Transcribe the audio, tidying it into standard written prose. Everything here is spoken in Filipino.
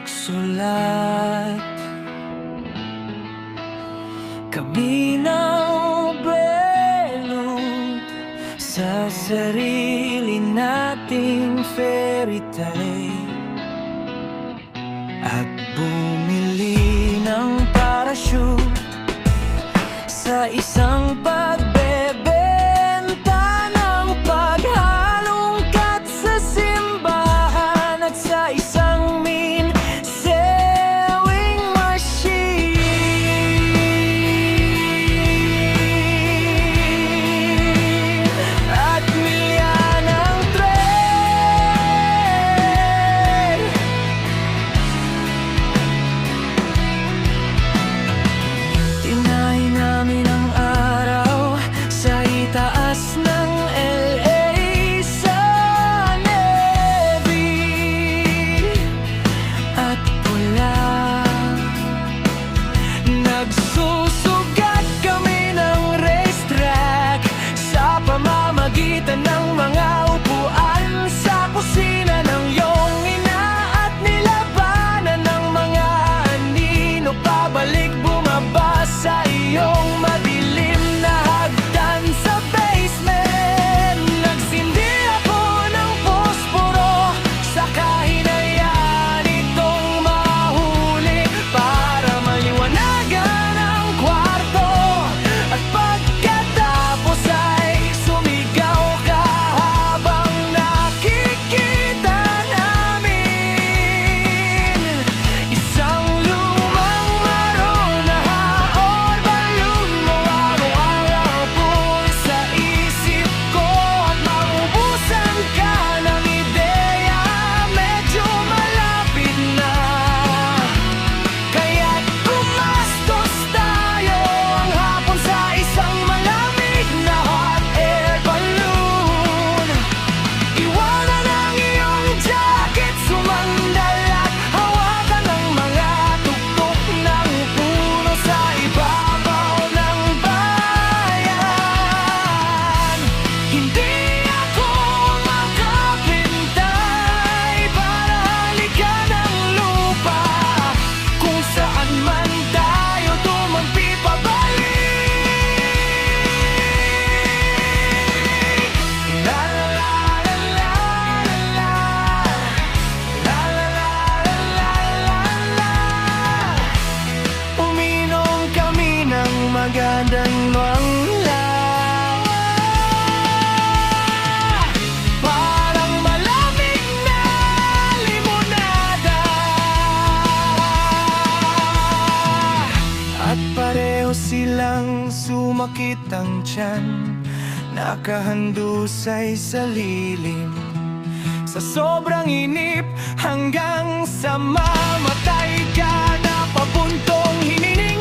nagsulat kami ng belot sa sarili nating fairy tale at bumili ng parachute sa isang pagbebenta ng paghalongkat sa simbahan at sa isang sewing machine at milya ng tren. Tinahi namin ang araw sa itaas ng LA sa neve at pula. Nagsusugat kami ng racetrack sa pamamagitan ng mga upuan sa kusina ng iyong ina at nilabanan ng mga anino pabalik bumaba sa iyong madilim na hagdan sa basement. Nagsindi ako ng posporo sa kahinayaan itong mahuli para maliwanagan ang kwarto at pagkatapos ay sumigaw ka habang nakikita namin isang lumang maroon na haon balloon mo araw-araw po sa isip ko at maubusan ka ng ideya medyo malapit na kaya't gumastos tayo ang hapon sa isang malamig na hot air balloon. Iwanan ang iyong jacket, sumandal at hawakan ang mga tuktok ng puno sa ibabaw ng bayan. Hindi ako makapintay para halikan ang lupa kung saan man tayo tumampi pabalik. La la la la la la la la la la. Uminom kami ng magandang mangla parang malamig na limonada at pareho silang sumakit ang tiyan, nakahandusay sa lilim sa sobrang inip hanggang sa mamatay ka na pabuntong hinihingal.